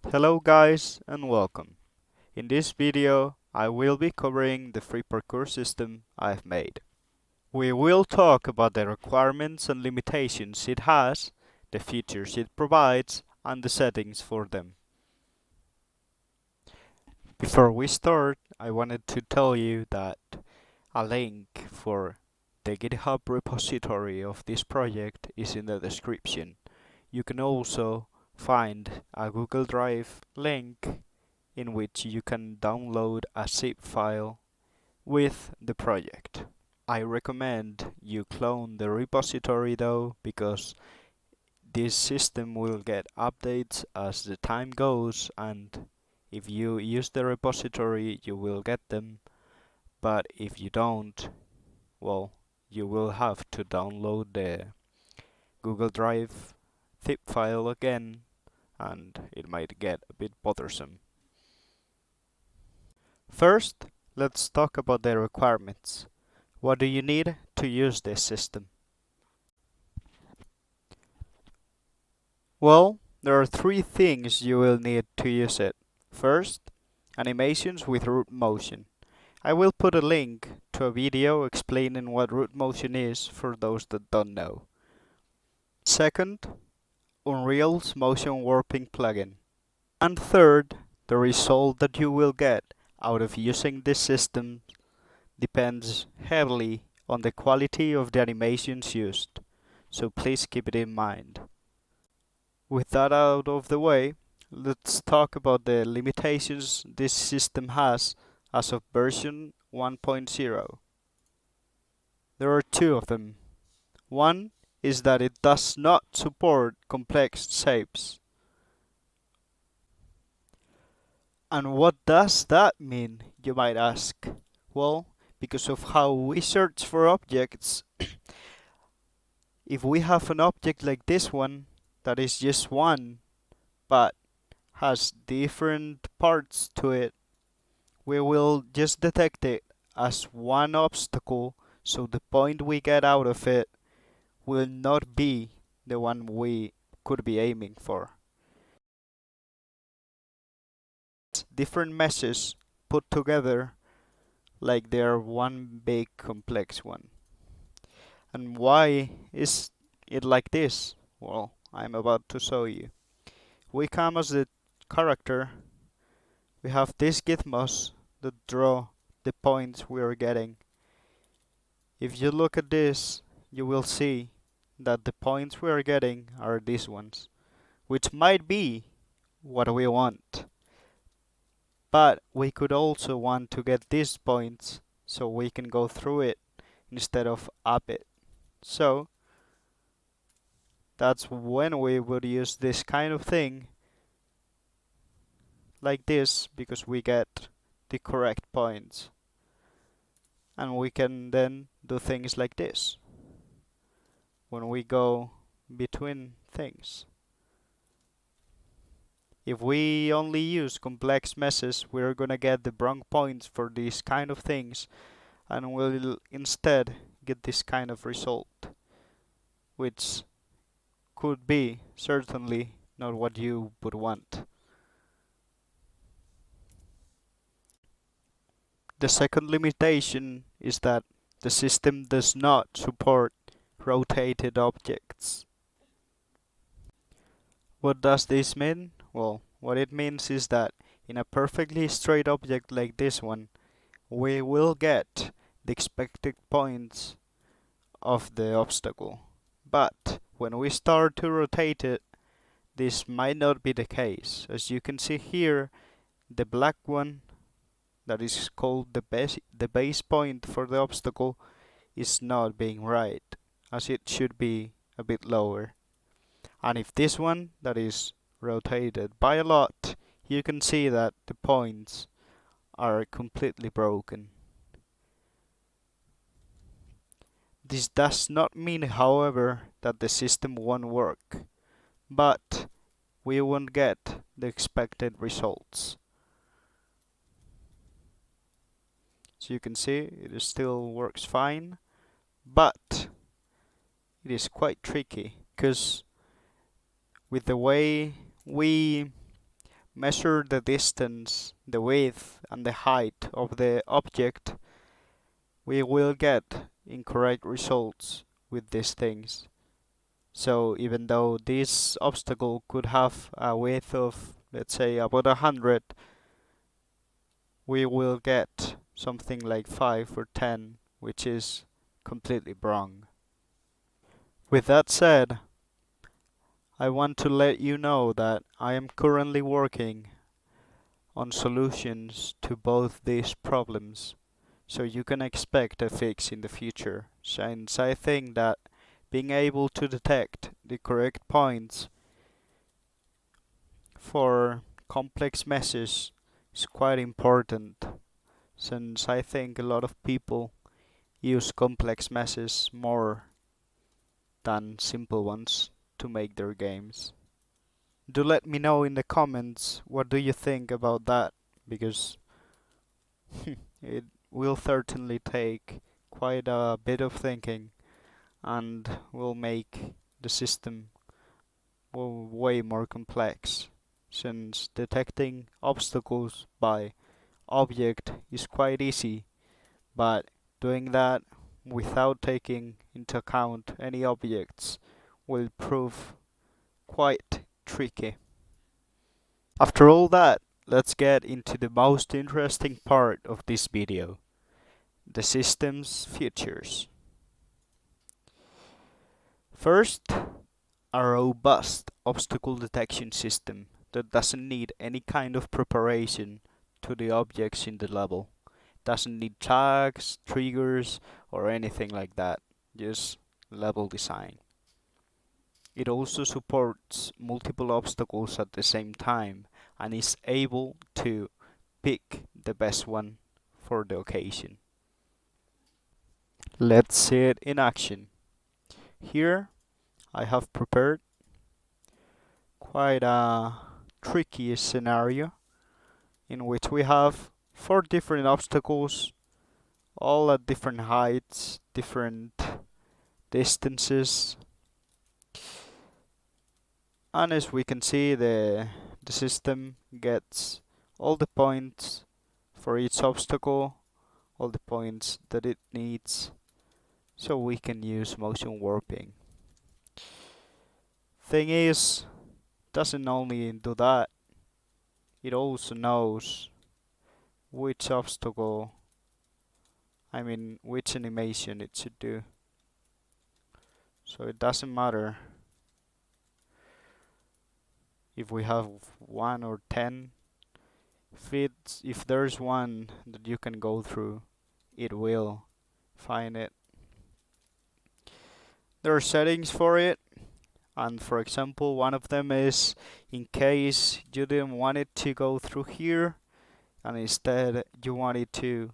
Hello guys and welcome. In this video I will be covering the free parkour system I've made. We will talk about the requirements and limitations it has, the features it provides, and the settings for them. Before we start, I wanted to tell you that a link for the GitHub repository of this project is in the description. You can also find a Google Drive link in which you can download a zip file with the project. I recommend you clone the repository though, because this system will get updates as the time goes, and if you use the repository you will get them, but if you don't, well, you will have to download the Google Drive zip file again, and it might get a bit bothersome. First, let's talk about the requirements. What do you need to use this system? Well, there are three things you will need to use it. First, animations with root motion. I will put a link to a video explaining what root motion is for those that don't know. Second, Unreal's motion warping plugin. And third, the result that you will get out of using this system depends heavily on the quality of the animations used, so please keep it in mind. With that out of the way, let's talk about the limitations this system has as of version 1.0. There are two of them. One is that it does not support complex shapes. And what does that mean, you might ask? Well, because of how we search for objects, if we have an object like this one that is just one but has different parts to it, we will just detect it as one obstacle, so the point we get out of it will not be the one we could be aiming for. Different meshes put together like they're one big complex one. And why is it like this? Well, I'm about to show you. We come as the character, we have these gizmos that draw the points we are getting. If you look at this, you will see that the points we are getting are these ones, which might be what we want. But we could also want to get these points so we can go through it instead of up it. So that's when we would use this kind of thing like this, because we get the correct points. And we can then do things like this when we go between things. If we only use complex meshes, we're gonna get the wrong points for these kind of things, and we'll instead get this kind of result, which could be certainly not what you would want. The second limitation is that the system does not support rotated objects. What does this mean? Well, what it means is that in a perfectly straight object like this one, we will get the expected points of the obstacle. But when we start to rotate it, this might not be the case. As you can see here, the black one that is called the base point for the obstacle is not being right, as it should be a bit lower. And if this one that is rotated by a lot, you can see that the points are completely broken. This does not mean, however, that the system won't work, but we won't get the expected results. So you can see it still works fine, but it is quite tricky, because with the way we measure the distance, the width, and the height of the object, we will get incorrect results with these things. So even though this obstacle could have a width of, let's say, about 100, we will get something like 5 or 10, which is completely wrong. With that said, I want to let you know that I am currently working on solutions to both these problems, so you can expect a fix in the future, since I think that being able to detect the correct points for complex meshes is quite important, since I think a lot of people use complex meshes more than simple ones to make their games. Do let me know in the comments what do you think about that, because it will certainly take quite a bit of thinking and will make the system way more complex, since detecting obstacles by object is quite easy, but doing that without taking into account any objects will prove quite tricky. After all that, let's get into the most interesting part of this video, the system's features. First, a robust obstacle detection system that doesn't need any kind of preparation to the objects in the level. Doesn't need tags, triggers, or anything like that. Just level design. It also supports multiple obstacles at the same time and is able to pick the best one for the occasion. Let's see it in action. Here I have prepared quite a tricky scenario in which we have 4 different obstacles, all at different heights, different distances, and as we can see, the system gets all the points for each obstacle, all the points that it needs, so we can use motion warping. Thing is, doesn't only do that, it also knows which obstacle, which animation it should do. So it doesn't matter if we have 1 or 10. If there's one that you can go through, it will find it. There are settings for it, and for example, one of them is in case you didn't want it to go through here, and instead you wanted to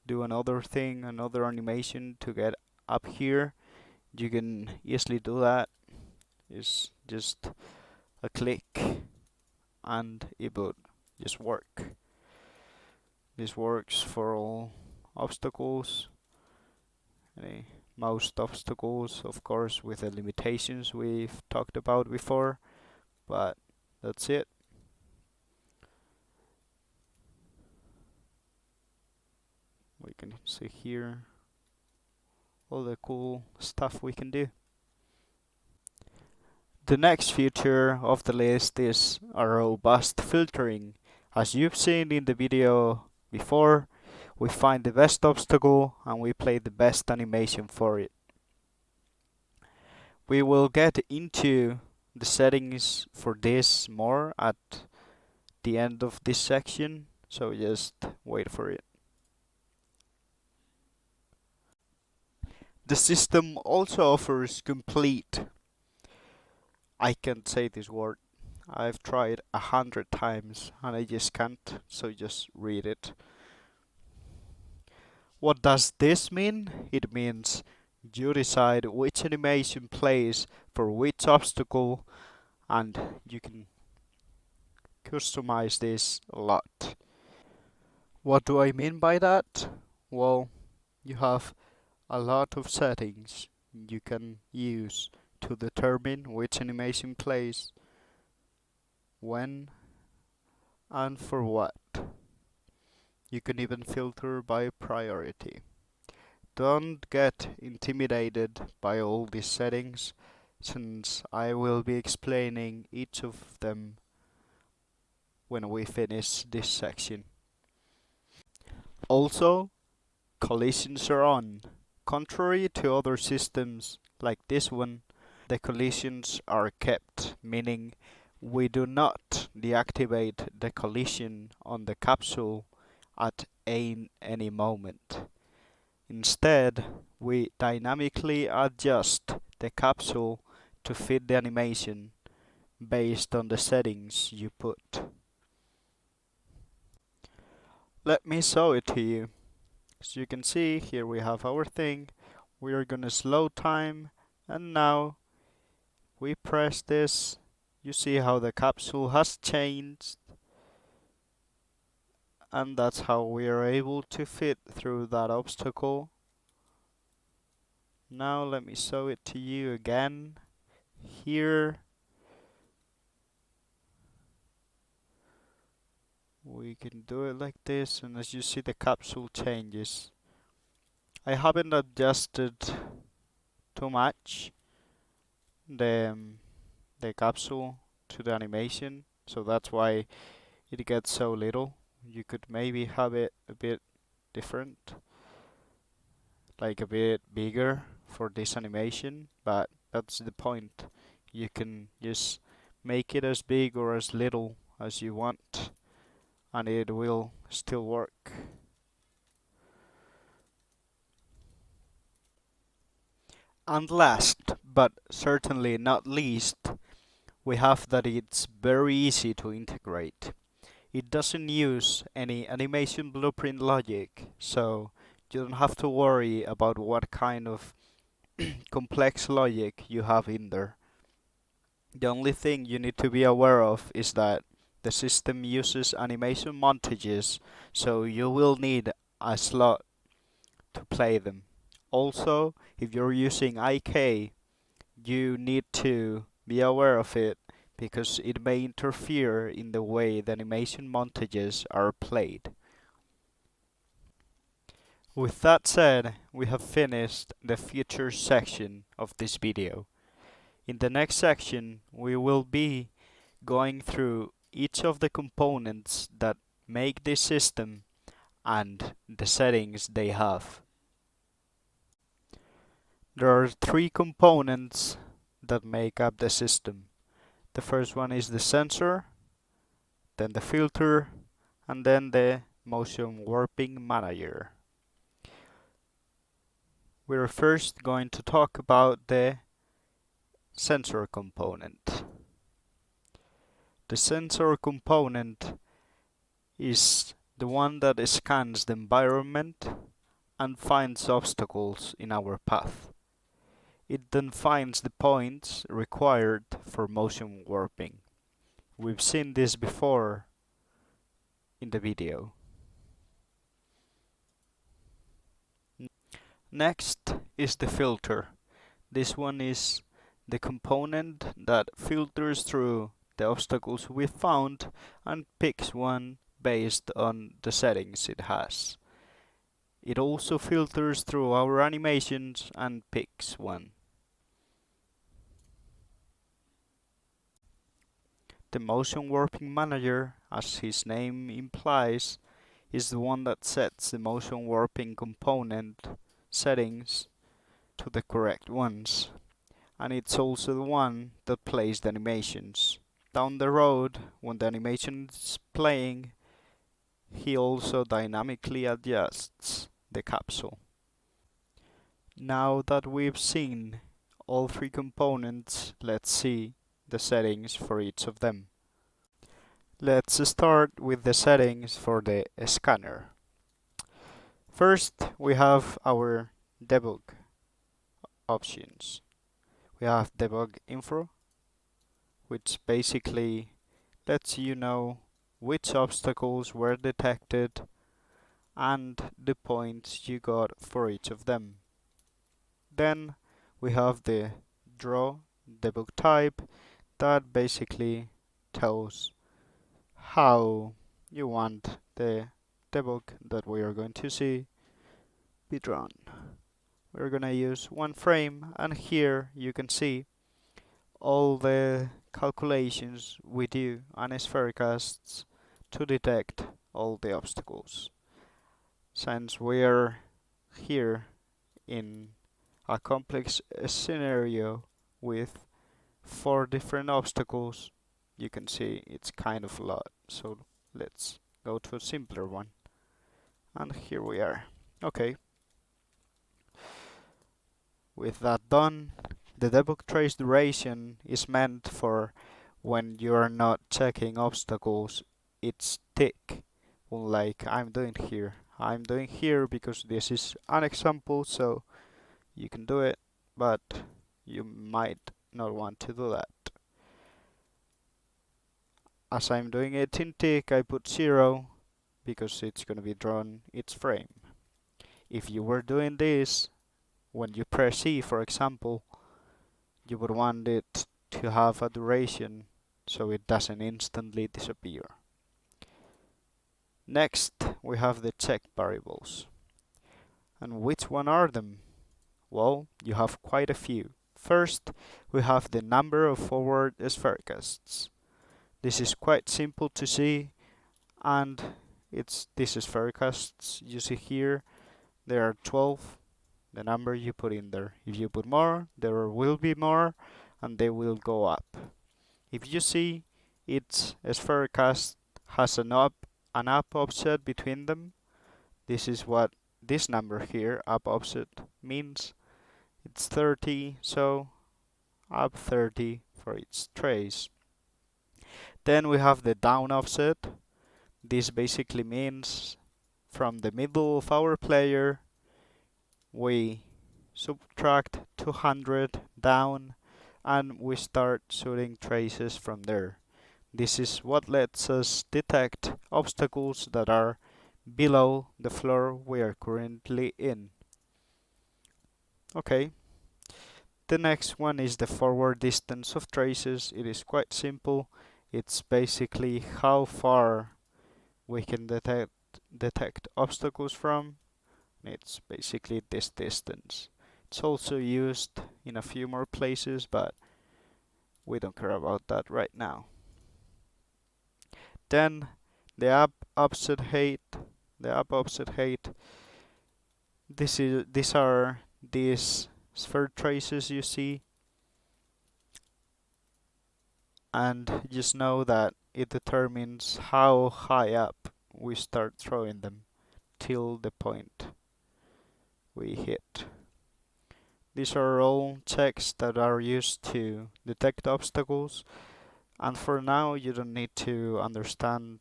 do another thing, another animation to get up here, you can easily do that. It's just a click and it would just work. This works for all obstacles, most obstacles, of course, with the limitations we've talked about before, but that's it. We can see here all the cool stuff we can do. The next feature of the list is a robust filtering. As you've seen in the video before, we find the best obstacle and we play the best animation for it. We will get into the settings for this more at the end of this section, so just wait for it. The system also offers complete, I can't say this word, I've tried 100 times and I just can't, so just read it. What does this mean? It means you decide which animation plays for which obstacle, and you can customize this a lot. What do I mean by that? Well, you have a lot of settings you can use to determine which animation plays when and for what. You can even filter by priority. Don't get intimidated by all these settings, since I will be explaining each of them when we finish this section. Also, collisions are on. Contrary to other systems like this one, the collisions are kept, meaning we do not deactivate the collision on the capsule at any moment. Instead, we dynamically adjust the capsule to fit the animation based on the settings you put. Let me show it to you. As you can see, here we have our thing. We are gonna slow time, and now we press this. You see how the capsule has changed, and that's how we are able to fit through that obstacle. Now let me show it to you again. Here we can do it like this, and as you see, the capsule changes. I haven't adjusted too much the the capsule to the animation, so that's why it gets so little. You could maybe have it a bit different, like a bit bigger for this animation, but that's the point. You can just make it as big or as little as you want, and it will still work. And last, but certainly not least, we have that it's very easy to integrate. It doesn't use any animation blueprint logic, so you don't have to worry about what kind of complex logic you have in there. The only thing you need to be aware of is that the system uses animation montages, so you will need a slot to play them. Also, if you're using IK, you need to be aware of it because it may interfere in the way the animation montages are played. With that said, we have finished the features section of this video. In the next section, we will be going through each of the components that make this system and the settings they have. There are three components that make up the system. The first one is the sensor, then the filter, and then the motion warping manager. We're first going to talk about the sensor component. The sensor component is the one that scans the environment and finds obstacles in our path. It then finds the points required for motion warping. We've seen this before in the video. Next is the filter. This one is the component that filters through the obstacles we found and picks one based on the settings it has. It also filters through our animations and picks one. The motion warping manager, as his name implies, is the one that sets the motion warping component settings to the correct ones, and it's also the one that plays the animations. Down the road, when the animation is playing, he also dynamically adjusts the capsule. Now that we've seen all three components, let's see the settings for each of them. Let's start with the settings for the scanner. First, we have our debug options. We have debug info, which basically lets you know which obstacles were detected and the points you got for each of them. Then we have the draw debug type that basically tells how you want the debug that we are going to see be drawn. We're gonna use one frame, and here you can see all the calculations we do on spherecasts to detect all the obstacles. Since we're here in a complex scenario with 4 different obstacles, you can see it's kind of a lot. So let's go to a simpler one. And here we are. Okay. With that done, the debug trace duration is meant for when you are not checking obstacles, it's tick, like I'm doing here. I'm doing here because this is an example, so you can do it, but you might not want to do that. As I'm doing it in tick, I put 0 because it's going to be drawn its frame. If you were doing this, when you press E, for example, you would want it to have a duration so it doesn't instantly disappear. Next, we have the check variables. And which one are them? Well, you have quite a few. First, we have the number of forward spherecasts. This is quite simple to see, and it's these spherecasts you see here. There are 12, the number you put in there. If you put more, there will be more, and they will go up. If you see, each spherecast has an up offset between them. This is what this number here, up offset, means. It's 30, so up 30 for each trace. Then we have the down offset. This basically means from the middle of our player, we subtract 200 down, and we start shooting traces from there. This is what lets us detect obstacles that are below the floor we are currently in. Okay. The next one is the forward distance of traces. It is quite simple. It's basically how far we can detect obstacles from. It's basically this distance. It's also used in a few more places, but we don't care about that right now. Then the up offset height. These are these sphere traces you see, and just know that it determines how high up we start throwing them till the point we hit. These are all checks that are used to detect obstacles, and for now you don't need to understand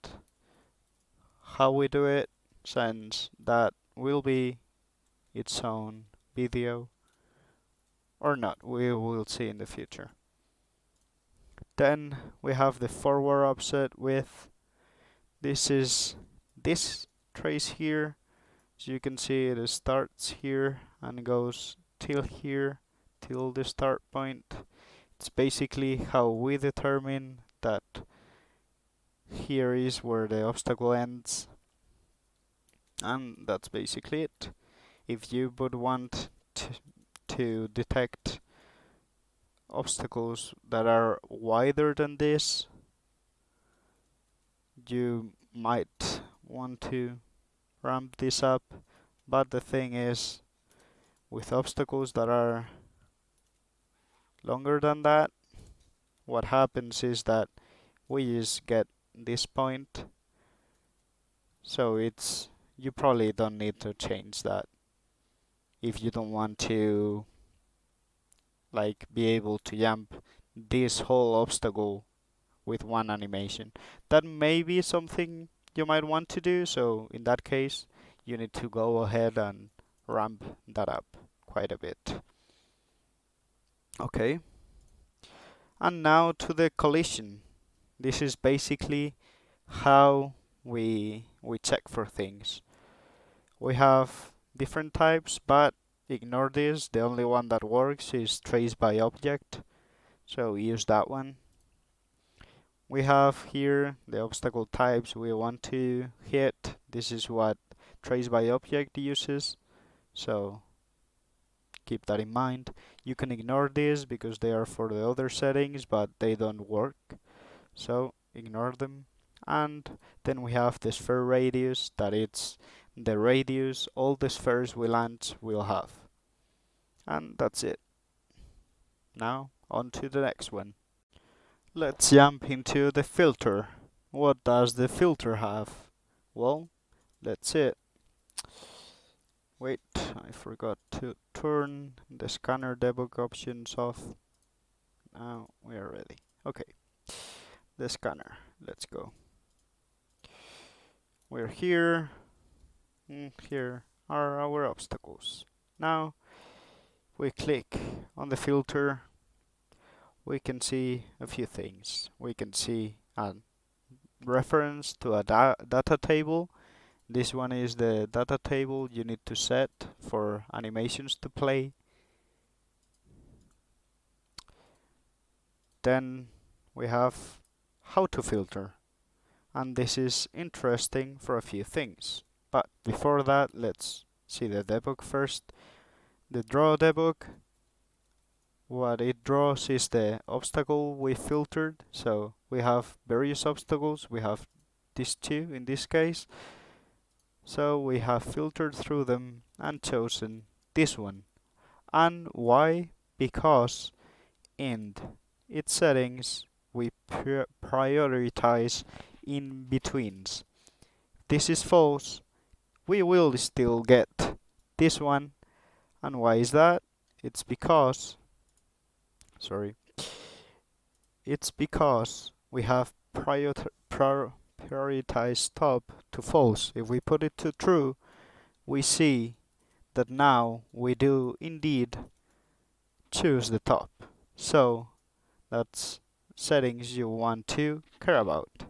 how we do it, since that will be its own video, or not, we will see in the future. Then we have the forward offset width. This is this trace here. So you can see it starts here and goes till here, till the start point. It's basically how we determine that here is where the obstacle ends. And that's basically it. If you would want to detect obstacles that are wider than this, you might want to ramp this up, but the thing is, with obstacles that are longer than that, what happens is that we just get this point, so you probably don't need to change that if you don't want to be able to jump this whole obstacle with one animation. That may be something you might want to do, so in that case you need to go ahead and ramp that up quite a bit. Okay, and now to the collision. This is basically how we check for things. We have different types, but ignore this. The only one that works is trace by object, so use that one. We have here the obstacle types we want to hit. This is what trace by object uses, so keep that in mind. You can ignore this because they are for the other settings, but they don't work, so ignore them. And then we have the sphere radius, that it's the radius all the spheres we land will have. And that's it. Now on to the next one. Let's jump into the filter. What does the filter have? Well, that's it. Wait, I forgot to turn the scanner debug options off. Now we are ready. Okay, the scanner. Let's go. We're here. Here are our obstacles. Now we click on the filter. We can see a few things. We can see a reference to a data table. This one is the data table you need to set for animations to play. Then we have how to filter, and this is interesting for a few things. But before that, let's see the debug first. The draw debug, what it draws is the obstacle we filtered. So we have various obstacles. We have these two in this case. So we have filtered through them and chosen this one. And why? Because in its settings we prioritize in betweens. This is false. We will still get this one. And why is that? It's because we have prioritized top to false. If we put it to true, we see that now we do indeed choose the top. So that's settings you want to care about.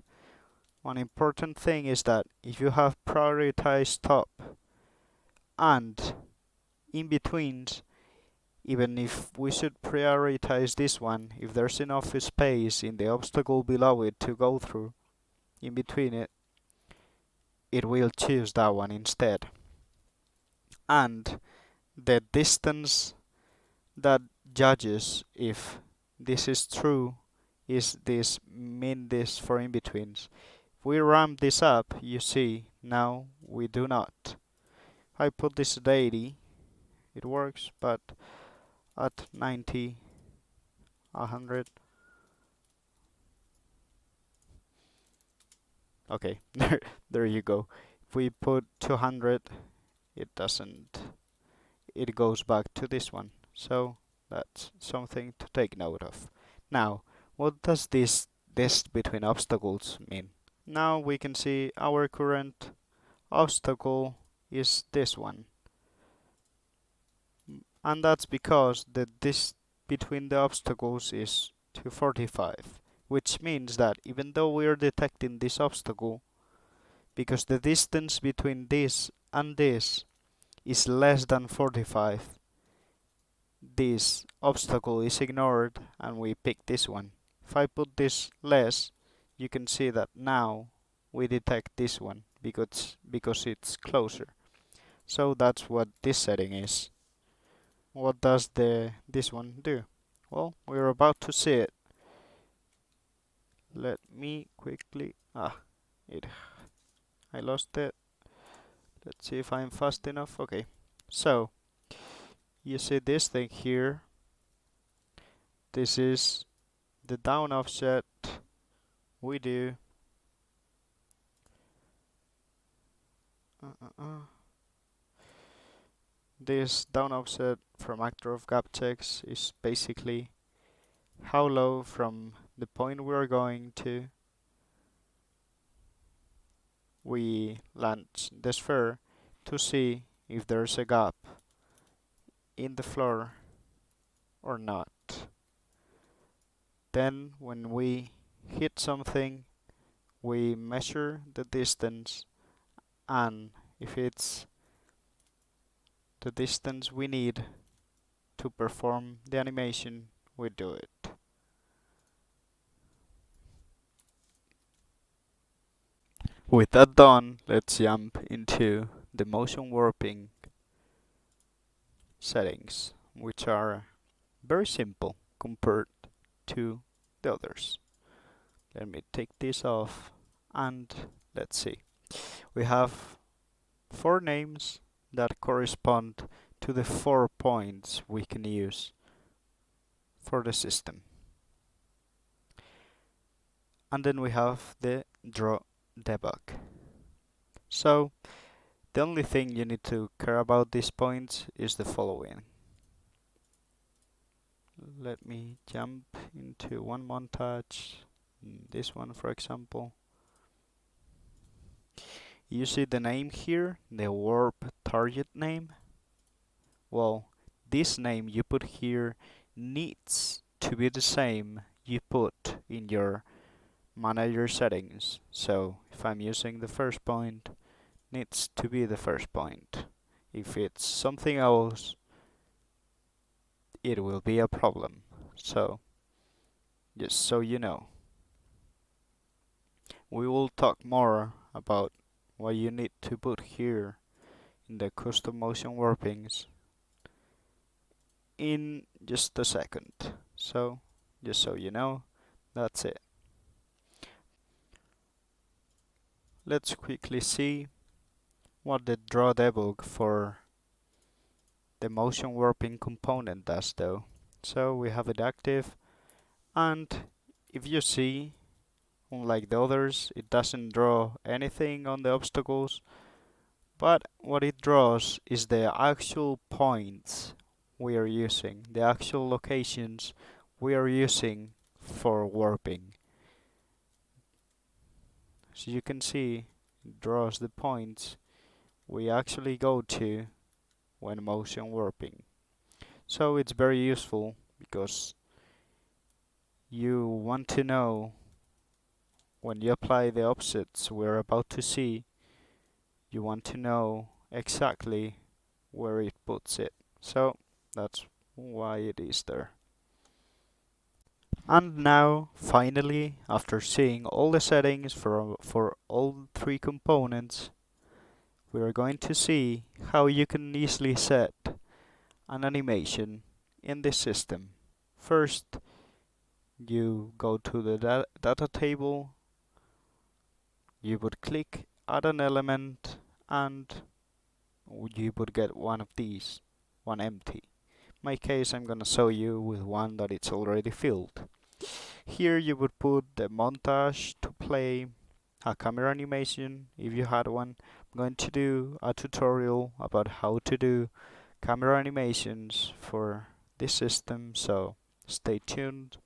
One important thing is that if you have prioritized top and in betweens, even if we should prioritize this one, if there's enough space in the obstacle below it to go through, in between it, it will choose that one instead. And the distance that judges if this is true is this min this for in-betweens. If we ramp this up, you see, now we do not. If I put this at 80, it works, but at 90, 100, okay, there you go. If we put 200, it doesn't, it goes back to this one. So that's something to take note of. Now, what does this between obstacles mean? Now we can see our current obstacle is this one. And that's because the this between the obstacles is 245, which means that even though we are detecting this obstacle, because the distance between this and this is less than 45, this obstacle is ignored and we pick this one. If I put this less, you can see that now we detect this one because it's closer. So that's what this setting is. What does this one do? Well, we're about to see it. Let me quickly it I lost it. Let's see if I'm fast enough. Okay. So you see this thing here. This is the down offset we do. This down offset from actor of gap checks is basically how low from the point we're going to we launch the sphere to see if there's a gap in the floor or not. Then when we hit something, we measure the distance, and if it's the distance we need to perform the animation, we do it. With that done, let's jump into the motion warping settings, which are very simple compared to the others. Let me take this off and let's see. We have 4 names that correspond to the 4 points we can use for the system. And then we have the draw debug. So the only thing you need to care about these points is the following. Let me jump into one montage, this one for example. You see the name here, the warp target name? Well, this name you put here needs to be the same you put in your manager settings. So if I'm using the first point, needs to be the first point. If it's something else, it will be a problem. So just so you know, we will talk more about what you need to put here in the custom motion warpings in just a second. So just so you know, that's it. Let's quickly see what the draw debug for the motion warping component does though. So we have it active, and if you see, unlike the others, it doesn't draw anything on the obstacles, but what it draws is the actual points we are using, the actual locations we are using for warping. So you can see it draws the points we actually go to when motion warping. So it's very useful because you want to know when you apply the offsets we're about to see, you want to know exactly where it puts it. So that's why it is there. And now, finally, after seeing all the settings for all 3 components, we are going to see how you can easily set an animation in this system. First, you go to the data table, you would click add an element, and you would get one of these, one empty. In my case, I'm gonna show you with one that it's already filled. Here you would put the montage to play a camera animation if you had one. I'm going to do a tutorial about how to do camera animations for this system, so stay tuned.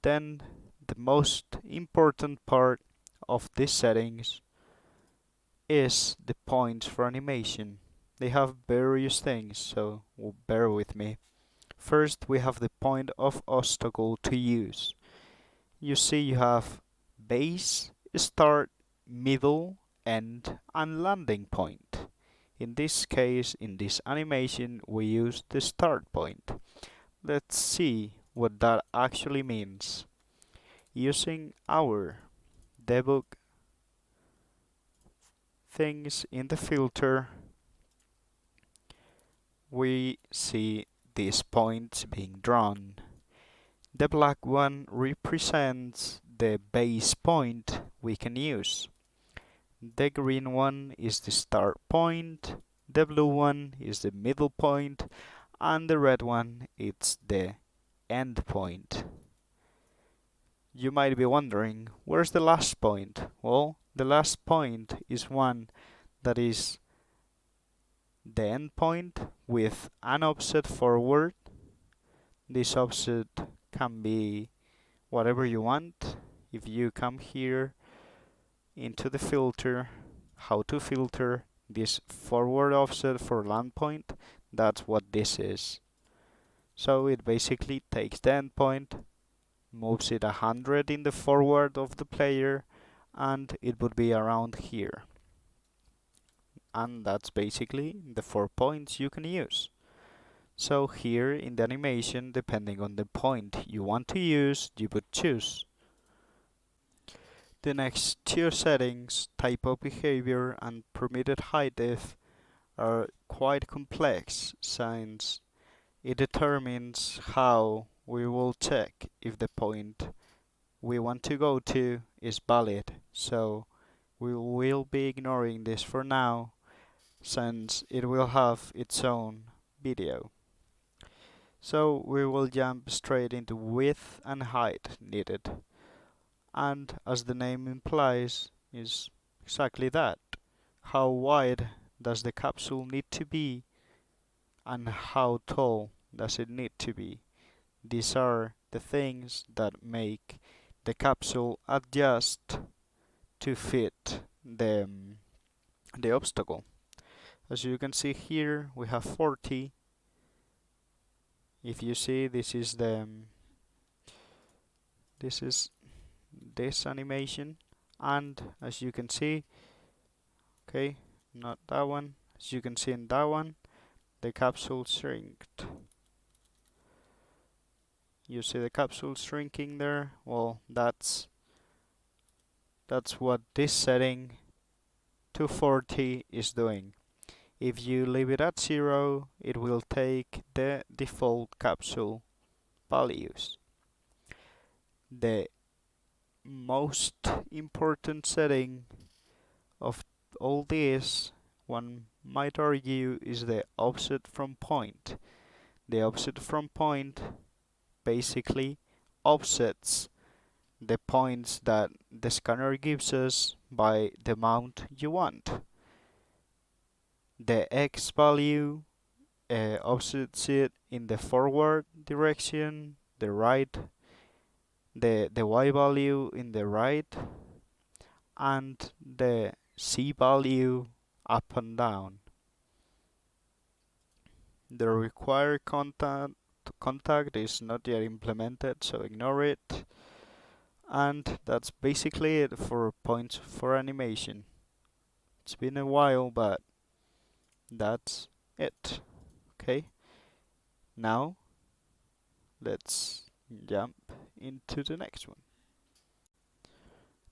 Then the most important part of these settings is the points for animation. They have various things, so bear with me. First, we have the point of obstacle to use. You see you have base, start, middle, end, and landing point. In this case, in this animation, we use the start point. Let's see what that actually means. Using our debug things in the filter, we see these points being drawn. The black one represents the base point we can use. The green one is the start point, the blue one is the middle point, and the red one is the end point. You might be wondering, where's the last point? Well, the last point is one that is the end point with an offset forward. This offset can be whatever you want. If you come here into the filter, how to filter this forward offset for land point, that's what this is. So it basically takes the endpoint, moves it 100 in the forward of the player, and it would be around here. And that's basically the 4 points you can use. So here in the animation, depending on the point you want to use, you would choose. The next two settings, typo behavior and permitted high def, are quite complex since it determines how we will check if the point we want to go to is valid. So we will be ignoring this for now since it will have its own video. So we will jump straight into width and height needed. And as the name implies, is exactly that. How wide does the capsule need to be and how tall does it need to be? These are the things that make the capsule adjust to fit the obstacle. As you can see here, we have 40. If you see, this is this animation, and as you can see, okay, not that one. As you can see in that one, the capsule shrinked. You see the capsule shrinking there? Well, that's what this setting to 40 is doing. If you leave it at 0, it will take the default capsule values. The most important setting of all this, one might argue, is the offset from point. The offset from point basically offsets the points that the scanner gives us by the amount you want. The X value offsets it in the forward direction, the right, the Y value in the right, and the C value up and down. The required contact is not yet implemented, so ignore it. And that's basically it for points for animation. It's been a while, but that's it. Okay, now let's jump into the next one.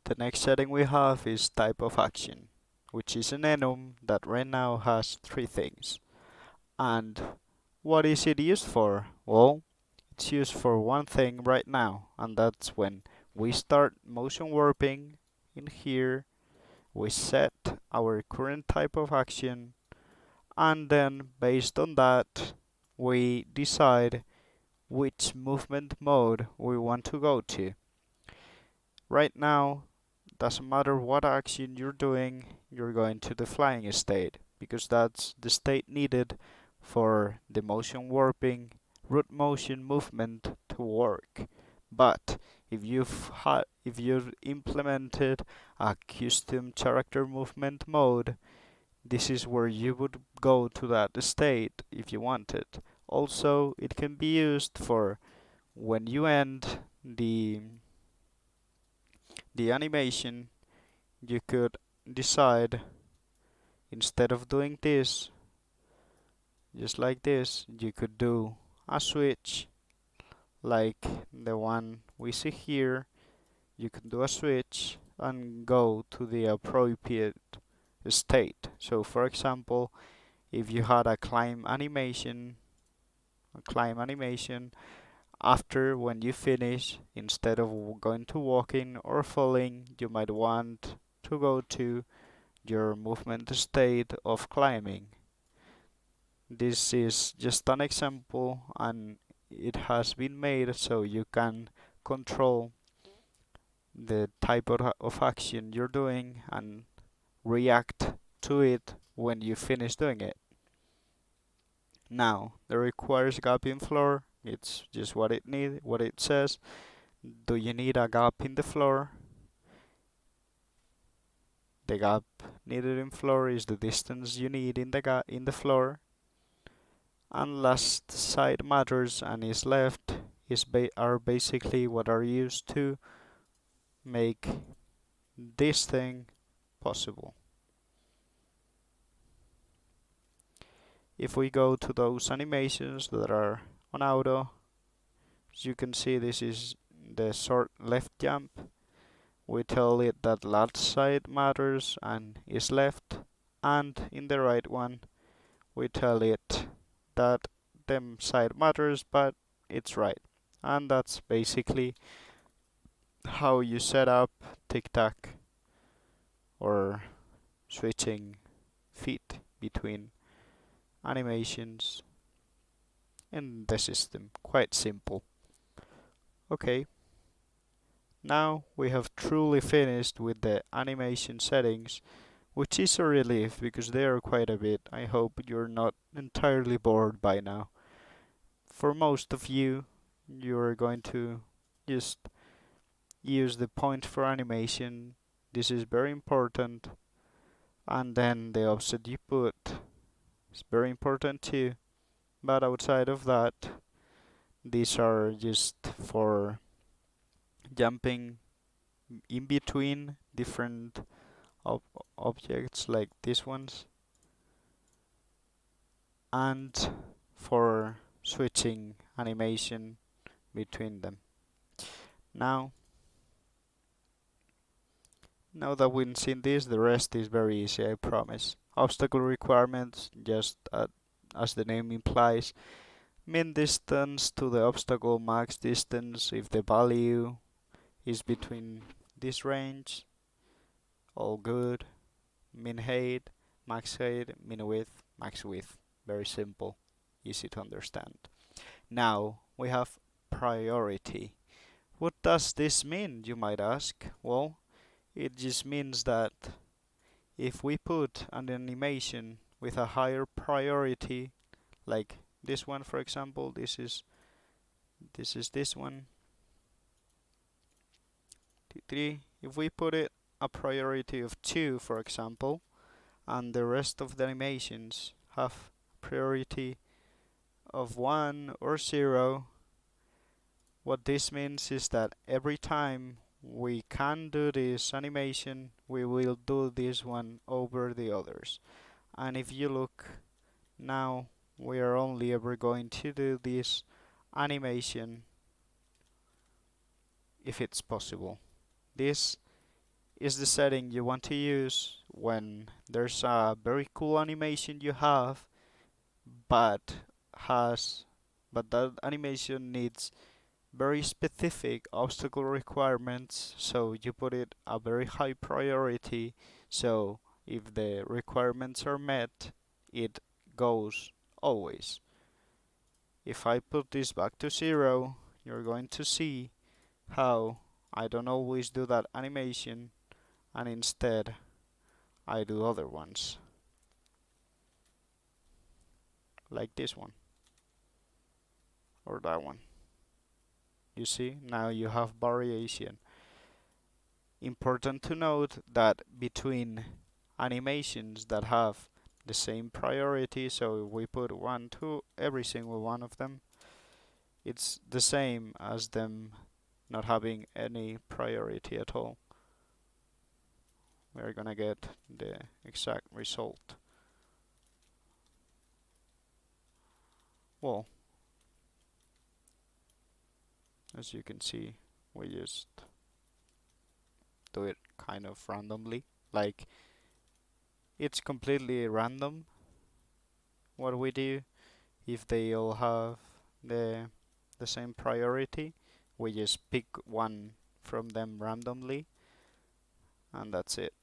The next setting we have is type of action, which is an enum that right now has three things. And what is it used for? Well, it's used for one thing right now, and that's when we start motion warping in here, we set our current type of action, and then based on that, we decide which movement mode we want to go to. Right now, doesn't matter what action you're doing, you're going to the flying state, because that's the state needed for the motion warping root motion movement to work. But if you've implemented a custom character movement mode, this is where you would go to that state if you wanted. Also, it can be used for when you end the animation, you could decide, instead of doing this, just like this, you could do a switch like the one we see here. You can do a switch and go to the appropriate state. So for example, if you had a climb animation, after when you finish, instead of going to walking or falling, you might want to go to your movement state of climbing. This is just an example, and it has been made so you can control the type of action you're doing and react to it when you finish doing it. Now, the requires gap in floor, it's just what it says. Do you need a gap in the floor? The gap needed in floor is the distance you need in the floor. And last side matters and is left are basically what are used to make this thing possible. If we go to those animations that are on auto, as you can see, this is the short left jump. we tell it that left side matters and is left, and in the right one we tell it that them side matters but it's right. And that's basically how you set up tic-tac or switching feet between animations in the system. Quite simple. Okay, now we have truly finished with the animation settings, which is a relief because they are quite a bit. I hope you're not entirely bored by now. For most of you, you're going to just use the point for animation. This is very important. And then the offset you put is very important too. But outside of that, these are just for jumping in between different ob objects like these ones, and for switching animation between them. Now, now that we've seen this, the rest is very easy, I promise. Obstacle requirements, just as the name implies, min distance to the obstacle, max distance if the value is between this range, all good. Min height, max height, min width, max width. Very simple, easy to understand. Now we have priority. What does this mean, you might ask? Well, it just means that if we put an animation with a higher priority, like this one for example, this is this one, 3. If we put it a priority of 2 for example, and the rest of the animations have priority of 1 or 0, what this means is that every time we can do this animation, we will do this one over the others. And if you look now, we are only ever going to do this animation if it's possible. This is the setting you want to use when there's a very cool animation you have, but that animation needs very specific obstacle requirements, so you put it a very high priority, so if the requirements are met, it goes always. If I put this back to 0, you're going to see how I don't always do that animation, and instead I do other ones, like this one or that one. You see, now you have variation. Important to note that between animations that have the same priority, so if we put 1 to every single one of them, it's the same as them not having any priority at all. We're gonna get the exact result. Well, as you can see, we just do it kind of randomly. Like, it's completely random what we do. If they all have the same priority, we just pick one from them randomly, and that's it.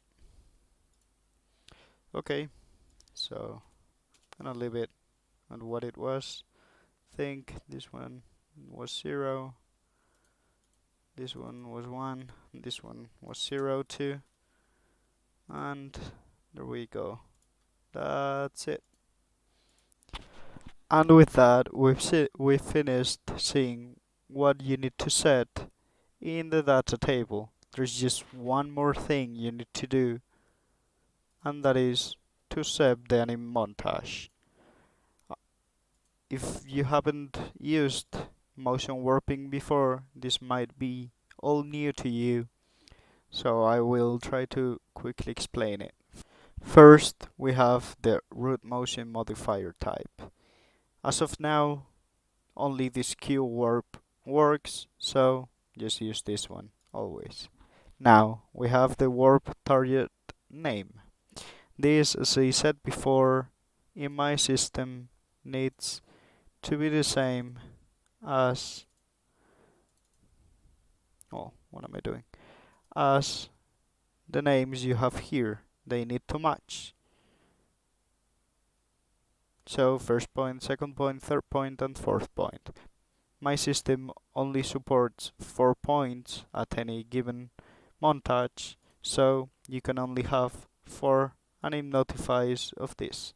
Okay, so I'm gonna leave it at what it was. Think this one was 0, this one was 1, this one was 0 too, and there we go. That's it. And with that, we've finished seeing what you need to set in the data table. There's just one more thing you need to do, and that is to set the anim montage. If you haven't used motion warping before, this might be all new to you, so I will try to quickly explain it. First, we have the root motion modifier type. As of now, only this Q warp works, so just use this one always. Now we have the warp target name. This, as I said before, in my system needs to be the same as, oh, what am I doing? As the names you have here. They need to match. So first point, second point, third point, and fourth point. My system only supports 4 points at any given montage, so you can only have 4 and it notifies of this.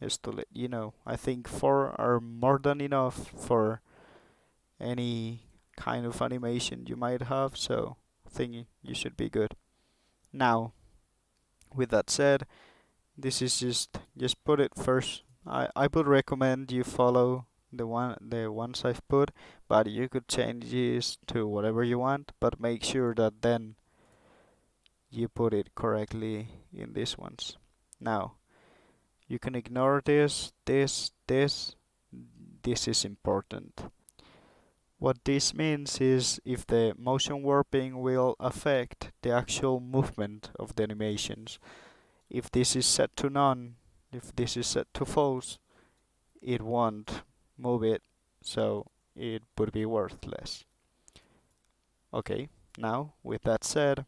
Just to let you know, I think 4 are more than enough for any kind of animation you might have, so I think you should be good. Now, with that said, this is just put it first. I would recommend you follow the ones I've put, but you could change this to whatever you want, but make sure that then you put it correctly in these ones. Now, you can ignore this. This is important. What this means is if the motion warping will affect the actual movement of the animations. If this is set to none, if this is set to false, it won't move it, so it would be worthless. Okay, now with that said,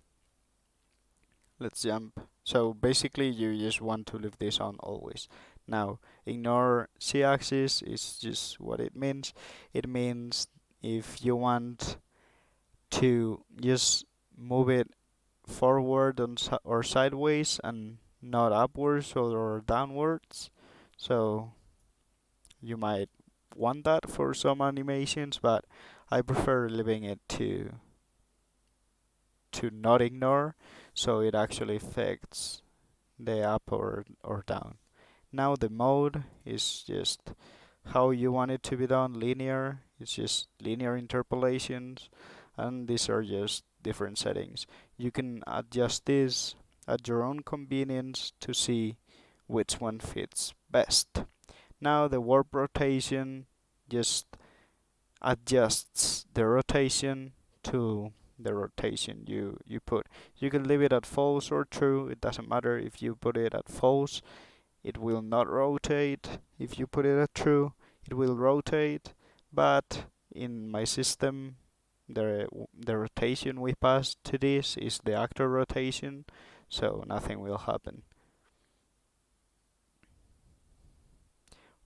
let's jump. So basically you just want to leave this on always. Now, ignore z-axis is just what it means. It means if you want to just move it forward or sideways and not upwards or downwards. So you might want that for some animations, but I prefer leaving it to not ignore, so it actually affects the up or down. Now the mode is just how you want it to be done, linear. It's just linear interpolations, and these are just different settings. You can adjust this at your own convenience to see which one fits best. Now the warp rotation just adjusts the rotation to the rotation you put. You can leave it at false or true, it doesn't matter. If you put it at false, it will not rotate. If you put it at true, it will rotate. But in my system, the rotation we pass to this is the actor rotation, so nothing will happen.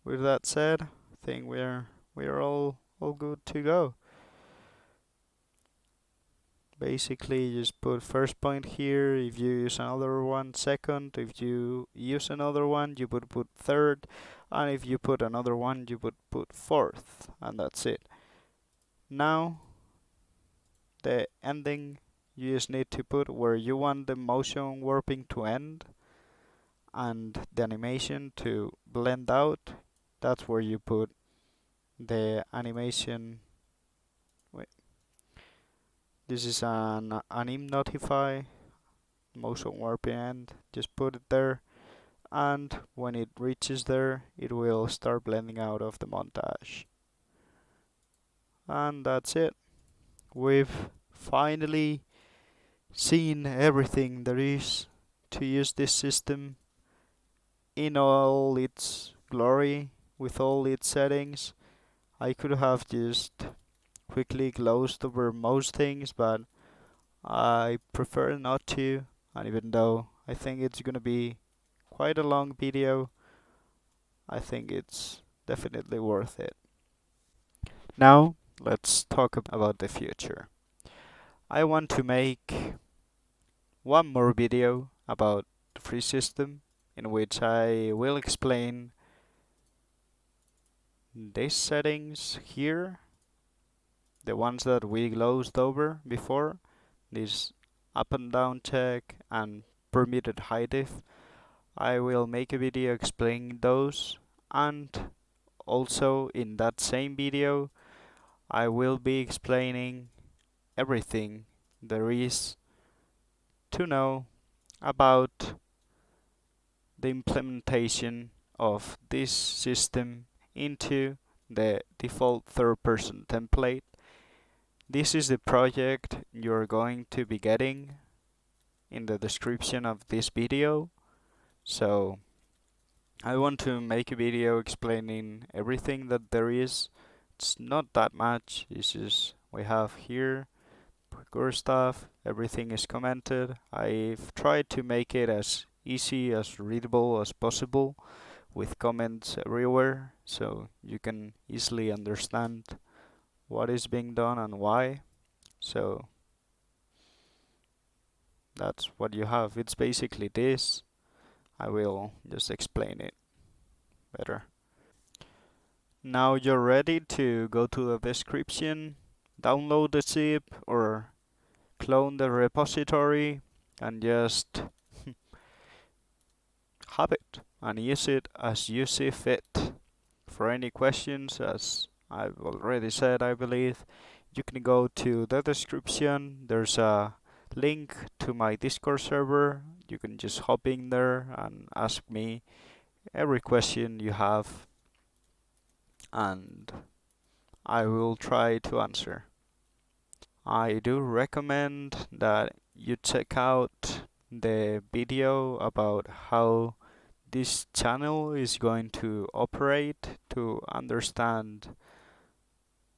With that said, I think we're all good to go. Basically, just put first point here. If you use another one, second. If you use another one, you would put third. And if you put another one, you would put fourth. And that's it. Now, the ending, you just need to put where you want the motion warping to end and the animation to blend out. That's where you put the animation. Wait. This is an anim notify motion warping end. Just put it there, and when it reaches there, it will start blending out of the montage. And that's it. We've finally seen everything there is to use this system in all its glory, with all its settings. I could have just quickly glozed over most things, but I prefer not to, and even though I think it's gonna be quite a long video, I think it's definitely worth it. Now, let's talk about the future. I want to make one more video about the free system in which I will explain these settings here, the ones that we glozed over before, this up and down check and permitted high diff. I will make a video explaining those, and also in that same video I will be explaining everything there is to know about the implementation of this system into the default third person template This is the project you're going to be getting in the description of this video. So I want to make a video explaining everything that there is. It's not that much. It's just we have here parkour stuff. Everything is commented. I've tried to make it as easy, as readable as possible, with comments everywhere, so you can easily understand what is being done and why. So that's what you have. It's basically this. I will just explain it better. Now you're ready to go to the description, download the zip or clone the repository and just have it and use it as you see fit. For any questions, as I've already said, I believe, you can go to the description. There's a link to my Discord server. You can just hop in there and ask me every question you have, and I will try to answer. I do recommend that you check out the video about how this channel is going to operate to understand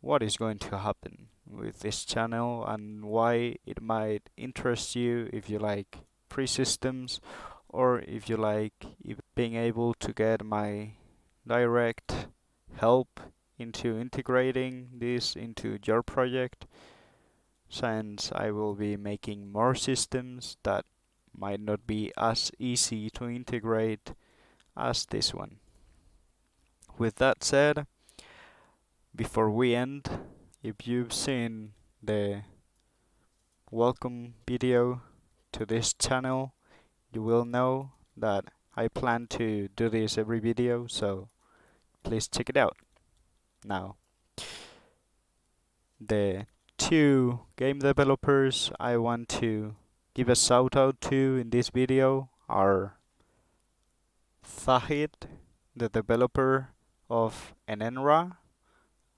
what is going to happen with this channel and why it might interest you if you like free systems, or if you like being able to get my direct help into integrating this into your project, since I will be making more systems that might not be as easy to integrate as this one. With that said, before we end, if you've seen the welcome video to this channel, you will know that I plan to do this every video, so please check it out. Now, the two game developers I want to give a shout out to in this video are Thahid, the developer of Enenra,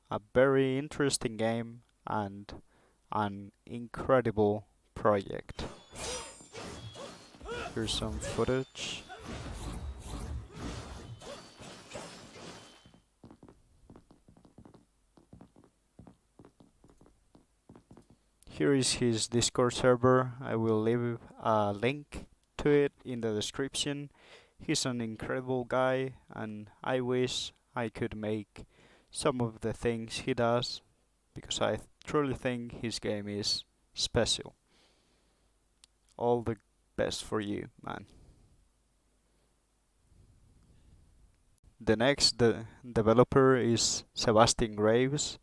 a very interesting game and an incredible project. Here's some footage. Here is his Discord server. I will leave a link to it in the description. He's an incredible guy, and I wish I could make some of the things he does, because I truly think his game is special. All the best for you, man. The next developer is Sebastian Graves.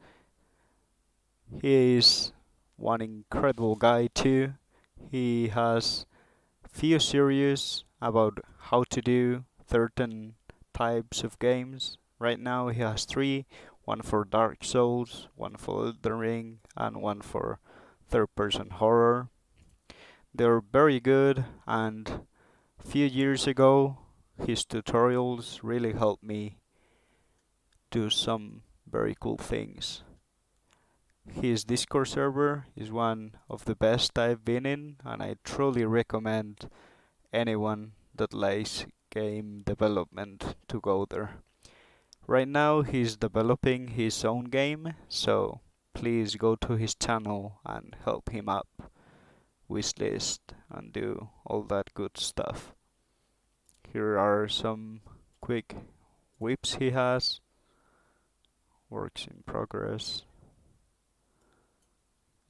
He is one incredible guy too. He has few series about how to do certain types of games. Right now he has three, one for Dark Souls, one for Elden Ring, and one for third-person horror. They're very good, and a few years ago his tutorials really helped me do some very cool things. His Discord server is one of the best I've been in, and I truly recommend anyone that likes game development to go there. Right now he's developing his own game, so please go to his channel and help him up, wishlist, and do all that good stuff. Here are some quick whips he has. Works in progress.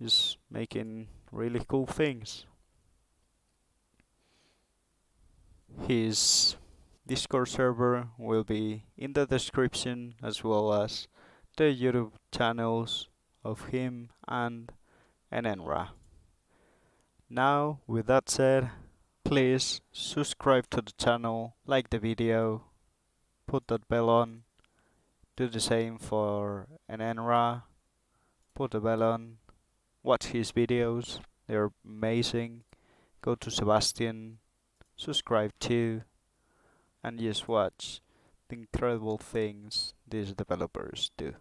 Just making really cool things. His Discord server will be in the description, as well as the YouTube channels of him and Enenra. Now, with that said, please subscribe to the channel, like the video, put that bell on, do the same for Enenra, put the bell on, watch his videos, they're amazing. Go to Sebastian, subscribe too, and just watch the incredible things these developers do.